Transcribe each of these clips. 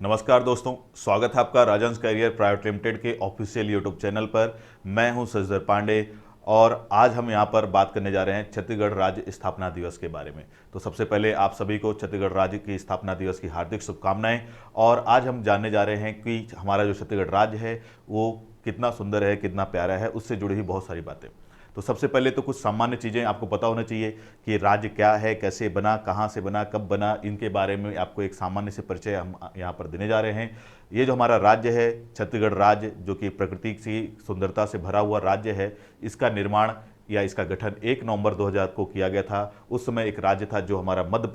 नमस्कार दोस्तों, स्वागत है आपका राजंस कैरियर प्राइवेट लिमिटेड के ऑफिशियल यूट्यूब चैनल पर। मैं हूं शशिधर पांडे और आज हम यहां पर बात करने जा रहे हैं छत्तीसगढ़ राज्य स्थापना दिवस के बारे में। तो सबसे पहले आप सभी को छत्तीसगढ़ राज्य की स्थापना दिवस की हार्दिक शुभकामनाएं। और आज हम जानने जा रहे हैं कि हमारा जो छत्तीसगढ़ राज्य है वो कितना सुंदर है, कितना प्यारा है, उससे जुड़ी हुई बहुत सारी बातें। तो सबसे पहले तो कुछ सामान्य चीज़ें आपको पता होना चाहिए कि राज्य क्या है, कैसे बना, कहाँ से बना, कब बना, इनके बारे में आपको एक सामान्य से परिचय हम यहाँ पर देने जा रहे हैं। ये जो हमारा राज्य है छत्तीसगढ़ राज्य, जो कि प्रकृति की सुंदरता से भरा हुआ राज्य है, इसका निर्माण या इसका गठन 1 नवंबर 2000 को किया गया था। उस समय एक राज्य था जो हमारा मध्य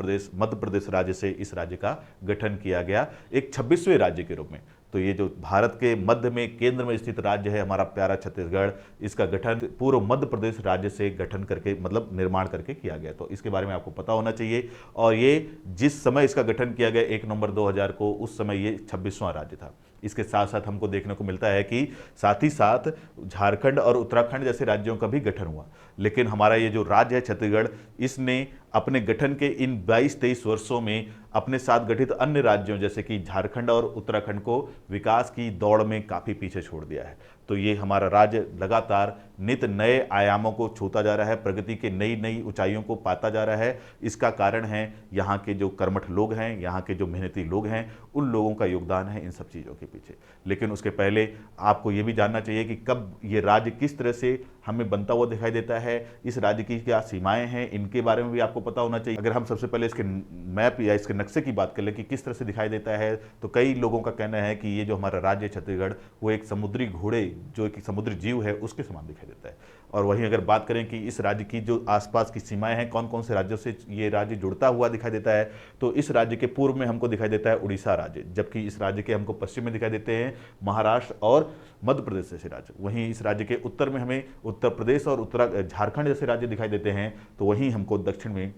प्रदेश राज्य से इस राज्य का गठन किया गया एक 26वें राज्य के रूप में। तो ये जो भारत के मध्य में केंद्र में स्थित राज्य है हमारा प्यारा छत्तीसगढ़, इसका गठन पूर्व मध्य प्रदेश राज्य से गठन करके मतलब निर्माण करके किया गया। तो इसके बारे में आपको पता होना चाहिए। और ये जिस समय इसका गठन किया गया 1 नवंबर 2000 को, उस समय ये 26वां राज्य था। इसके साथ साथ हमको देखने को मिलता है कि साथ ही साथ झारखंड और उत्तराखंड जैसे राज्यों का भी गठन हुआ। लेकिन हमारा ये जो राज्य है छत्तीसगढ़, इसने अपने गठन के इन 22-23 वर्षों में अपने साथ गठित अन्य राज्यों जैसे कि झारखंड और उत्तराखंड को विकास की दौड़ में काफ़ी पीछे छोड़ दिया है। तो ये हमारा राज्य लगातार नित नए आयामों को छूता जा रहा है, प्रगति के नई नई ऊंचाइयों को पाता जा रहा है। इसका कारण है यहाँ के जो कर्मठ लोग हैं, यहाँ के जो मेहनती लोग हैं, उन लोगों का योगदान है इन सब चीज़ों के पीछे। लेकिन उसके पहले आपको ये भी जानना चाहिए कि कब ये राज्य किस तरह से हमें बनता हुआ दिखाई देता है, इस राज्य की क्या सीमाएं हैं, इनके बारे में भी आपको पता होना चाहिए। अगर हम सबसे पहले इसके मैप या इसके नक्शे की बात कर लें कि किस तरह से दिखाई देता है, तो कई लोगों का कहना है कि ये जो हमारा राज्य छत्तीसगढ़ वो एक समुद्री घोड़े, जो एक समुद्री जीव है, उसके समान दिखाई देता है। और वहीं अगर बात करें कि इस राज्य की जो आसपास की सीमाएं हैं, कौन कौन से राज्यों से ये राज्य जुड़ता हुआ दिखाई देता है, तो इस राज्य के पूर्व में हमको दिखाई देता है उड़ीसा राज्य, जबकि इस राज्य के हमको पश्चिम में दिखाई देते हैं महाराष्ट्र और मध्य प्रदेश जैसे राज्य। वहीं इस राज्य के उत्तर में हमें उत्तर प्रदेश और झारखंड जैसे राज्य दिखाई देते हैं। तो वहीं हमको दक्षिण में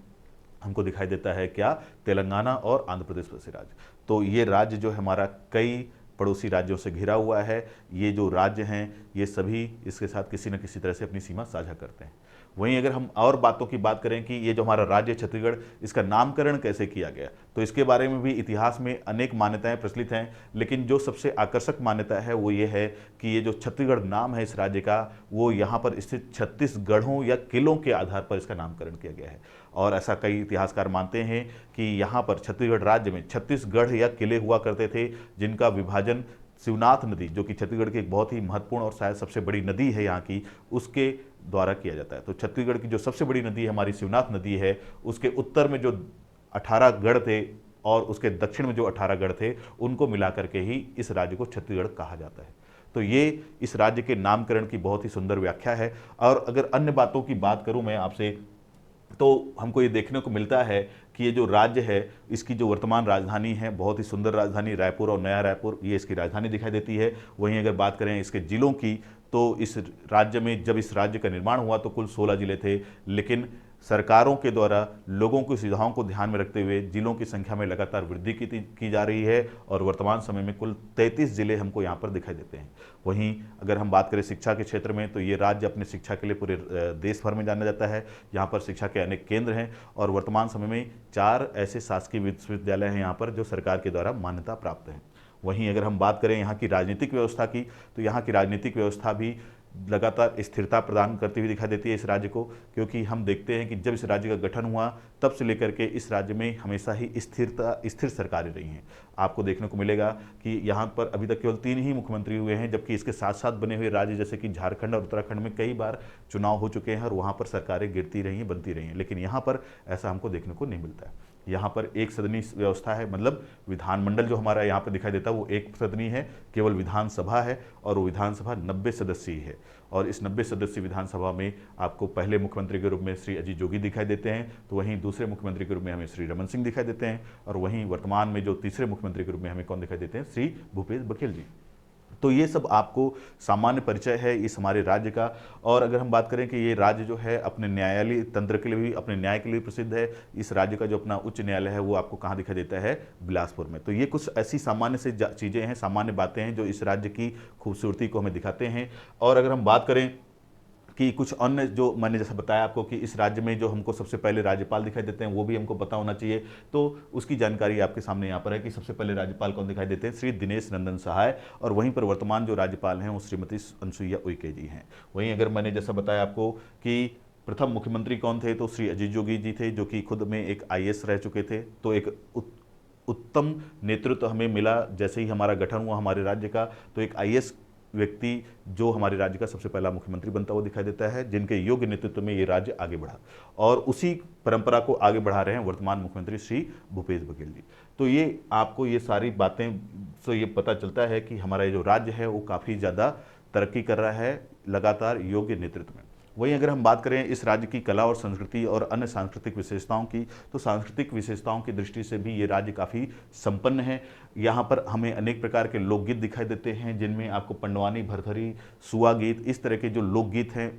हमको दिखाई देता है क्या, तेलंगाना और आंध्र प्रदेश जैसे राज्य। तो ये राज्य जो है हमारा कई पड़ोसी राज्यों से घिरा हुआ है। ये जो राज्य हैं ये सभी इसके साथ किसी न किसी तरह से अपनी सीमा साझा करते हैं। वहीं अगर हम और बातों की बात करें कि ये जो हमारा राज्य छत्तीसगढ़, इसका नामकरण कैसे किया गया, तो इसके बारे में भी इतिहास में अनेक मान्यताएं प्रचलित हैं। लेकिन जो सबसे आकर्षक मान्यता है वो ये है कि ये जो छत्तीसगढ़ नाम है इस राज्य का, वो यहाँ पर स्थित 36 गढ़ों या किलों के आधार पर इसका नामकरण किया गया है। और ऐसा कई इतिहासकार मानते हैं कि यहाँ पर छत्तीसगढ़ राज्य में 36 गढ़ या किले हुआ करते थे, जिनका विभाजन शिवनाथ नदी, जो कि छत्तीसगढ़ की एक बहुत ही महत्वपूर्ण और शायद सबसे बड़ी नदी है यहाँ की, उसके द्वारा किया जाता है। तो छत्तीसगढ़ की जो सबसे बड़ी नदी है हमारी शिवनाथ नदी है, उसके उत्तर में जो 18 गढ़ थे और उसके दक्षिण में जो 18 गढ़ थे, उनको मिला करके ही इस राज्य को छत्तीसगढ़ कहा जाता है। तो ये इस राज्य के नामकरण की बहुत ही सुंदर व्याख्या है। और अगर अन्य बातों की बात करूं मैं आपसे, तो हमको ये देखने को मिलता है कि ये जो राज्य है, इसकी जो वर्तमान राजधानी है, बहुत ही सुंदर राजधानी रायपुर और नया रायपुर, ये इसकी राजधानी दिखाई देती है। वहीं अगर बात करें इसके जिलों की, तो इस राज्य में जब इस राज्य का निर्माण हुआ तो कुल 16 जिले थे। लेकिन सरकारों के द्वारा लोगों की सुविधाओं को ध्यान में रखते हुए जिलों की संख्या में लगातार वृद्धि की जा रही है और वर्तमान समय में कुल 33 जिले हमको यहाँ पर दिखाई देते हैं। वहीं अगर हम बात करें शिक्षा के क्षेत्र में, तो ये राज्य अपने शिक्षा के लिए पूरे देश भर में जाना जाता है। यहाँ पर शिक्षा के अनेक केंद्र हैं और वर्तमान समय में 4 ऐसे शासकीय विश्वविद्यालय हैं यहाँ पर जो सरकार के द्वारा मान्यता प्राप्त हैं। वहीं अगर हम बात करें यहाँ की राजनीतिक व्यवस्था की, तो यहाँ की राजनीतिक व्यवस्था भी लगातार स्थिरता प्रदान करती हुई दिखाई देती है इस राज्य को, क्योंकि हम देखते हैं कि जब इस राज्य का गठन हुआ तब से लेकर के इस राज्य में हमेशा ही स्थिर सरकारें रही हैं। आपको देखने को मिलेगा कि यहाँ पर अभी तक केवल 3 ही मुख्यमंत्री हुए हैं, जबकि इसके साथ साथ बने हुए राज्य जैसे कि झारखंड और उत्तराखंड में कई बार चुनाव हो चुके हैं और वहाँ पर सरकारें गिरती रही हैं, बनती रही हैं। लेकिन यहाँ पर ऐसा हमको देखने को नहीं मिलता है। यहाँ पर एक सदनी व्यवस्था है, मतलब विधानमंडल जो हमारा यहाँ पर दिखाई देता है वो एक सदनी है, केवल विधानसभा है और वो विधानसभा 90 सदस्यीय है। और इस 90 सदस्यीय विधानसभा में आपको पहले मुख्यमंत्री के रूप में श्री अजीत जोगी दिखाई देते हैं, तो वहीं दूसरे मुख्यमंत्री के रूप में हमें श्री रमन सिंह दिखाई देते हैं, और वहीं वर्तमान में जो तीसरे मुख्यमंत्री के रूप में हमें कौन दिखाई देते हैं, श्री भूपेश बघेल जी। तो ये सब आपको सामान्य परिचय है इस हमारे राज्य का। और अगर हम बात करें कि ये राज्य जो है अपने न्यायालयी तंत्र के लिए भी, अपने न्याय के लिए प्रसिद्ध है। इस राज्य का जो अपना उच्च न्यायालय है वो आपको कहाँ दिखाई देता है, बिलासपुर में। तो ये कुछ ऐसी सामान्य से चीज़ें हैं, सामान्य बातें हैं जो इस राज्य की खूबसूरती को हमें दिखाते हैं। और अगर हम बात करें कि कुछ अन्य जो मैंने जैसा बताया आपको कि इस राज्य में जो हमको सबसे पहले राज्यपाल दिखाई देते हैं वो भी हमको पता होना चाहिए। तो उसकी जानकारी आपके सामने यहाँ पर है कि सबसे पहले राज्यपाल कौन दिखाई देते हैं, श्री दिनेश नंदन सहाय, और वहीं पर वर्तमान जो राज्यपाल हैं वो श्रीमती अनसुईया उइके जी हैं। वहीं अगर मैंने जैसा बताया आपको कि प्रथम मुख्यमंत्री कौन थे, तो श्री अजीत जोगी जी थे, जो कि खुद में एक आईएएस रह चुके थे। तो एक उत्तम नेतृत्व हमें मिला जैसे ही हमारा गठन हुआ हमारे राज्य का, तो एक आईएएस व्यक्ति जो हमारे राज्य का सबसे पहला मुख्यमंत्री बनता हुआ दिखाई देता है, जिनके योग्य नेतृत्व में ये राज्य आगे बढ़ा, और उसी परंपरा को आगे बढ़ा रहे हैं वर्तमान मुख्यमंत्री श्री भूपेश बघेल जी। तो ये आपको ये सारी बातें से ये पता चलता है कि हमारा ये जो राज्य है वो काफ़ी ज़्यादा तरक्की कर रहा है लगातार योग्य नेतृत्व में। वहीं अगर हम बात करें इस राज्य की कला और संस्कृति और अन्य सांस्कृतिक विशेषताओं की, तो सांस्कृतिक विशेषताओं की दृष्टि से भी ये राज्य काफ़ी संपन्न है। यहाँ पर हमें अनेक प्रकार के लोकगीत दिखाई देते हैं, जिनमें आपको पंडवानी, भरथरी, सुआ गीत, इस तरह के जो लोकगीत हैं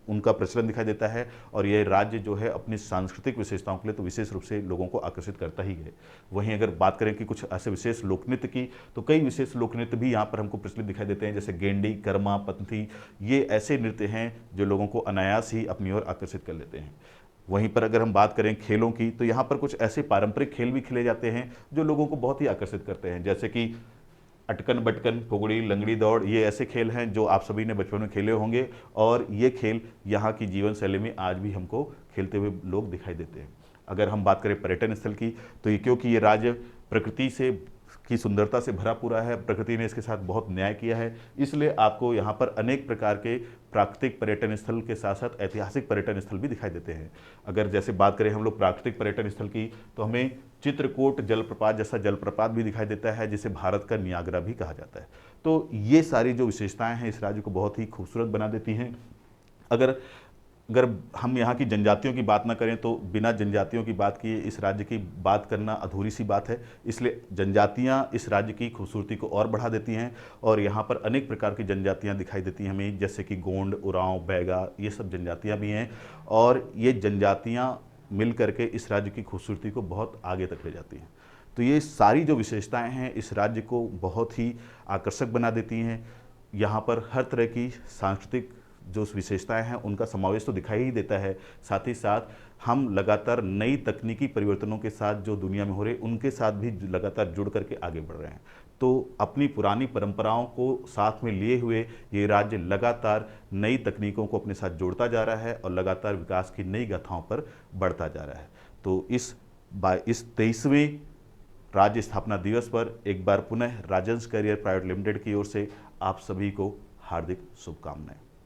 उनका प्रचलन दिखाई देता है। और यह राज्य जो है अपनी सांस्कृतिक विशेषताओं के लिए तो विशेष रूप से लोगों को आकर्षित करता ही है। वहीं अगर बात करें कि कुछ ऐसे विशेष लोकनृत्य की, तो कई विशेष लोकनृत्य भी यहाँ पर हमको प्रचलित दिखाई देते हैं, जैसे गेंडी, कर्मा, पंथी। ये ऐसे नृत्य हैं जो लोगों को अनायास ही अपनी ओर आकर्षित कर लेते हैं। वहीं पर अगर हम बात करें खेलों की, तो यहाँ पर कुछ ऐसे पारंपरिक खेल भी खेले जाते हैं जो लोगों को बहुत ही आकर्षित करते हैं, जैसे कि अटकन बटकन, फुगड़ी, लंगड़ी दौड़। ये ऐसे खेल हैं जो आप सभी ने बचपन में खेले होंगे, और ये खेल यहाँ की जीवन शैली में आज भी हमको खेलते हुए लोग दिखाई देते हैं। अगर हम बात करें पर्यटन स्थल की, तो ये क्योंकि ये राज्य प्रकृति से की सुंदरता से भरा पूरा है, प्रकृति ने इसके साथ बहुत न्याय किया है, इसलिए आपको यहाँ पर अनेक प्रकार के प्राकृतिक पर्यटन स्थल के साथ साथ ऐतिहासिक पर्यटन स्थल भी दिखाई देते हैं। अगर जैसे बात करें हम लोग प्राकृतिक पर्यटन स्थल की, तो हमें चित्रकूट जलप्रपात जैसा जलप्रपात भी दिखाई देता है, जिसे भारत का नियाग्रा भी कहा जाता है। तो ये सारी जो विशेषताएं हैं इस राज्य को बहुत ही खूबसूरत बना देती हैं। अगर हम यहाँ की जनजातियों की बात ना करें, तो बिना जनजातियों की बात किए इस राज्य की बात करना अधूरी सी बात है। इसलिए जनजातियाँ इस राज्य की खूबसूरती को और बढ़ा देती हैं, और यहाँ पर अनेक प्रकार की जनजातियाँ दिखाई देती हैं हमें, जैसे कि गोंड, उरांव, बैगा, ये सब जनजातियाँ भी हैं, और ये जनजातियाँ मिल करके इस राज्य की खूबसूरती को बहुत आगे तक ले जाती हैं। तो ये सारी जो विशेषताएँ हैं इस राज्य को बहुत ही आकर्षक बना देती हैं। यहाँ पर हर तरह की सांस्कृतिक जो विशेषताएं हैं उनका समावेश तो दिखाई ही देता है, साथ ही साथ हम लगातार नई तकनीकी परिवर्तनों के साथ जो दुनिया में हो रहे उनके साथ भी लगातार जुड़ करके आगे बढ़ रहे हैं। तो अपनी पुरानी परंपराओं को साथ में लिए हुए ये राज्य लगातार नई तकनीकों को अपने साथ जोड़ता जा रहा है और लगातार विकास की नई गाथाओं पर बढ़ता जा रहा है। तो इस 23वें राज्य स्थापना दिवस पर एक बार पुनः राजहंस कैरियर प्राइवेट लिमिटेड की ओर से आप सभी को हार्दिक शुभकामनाएं।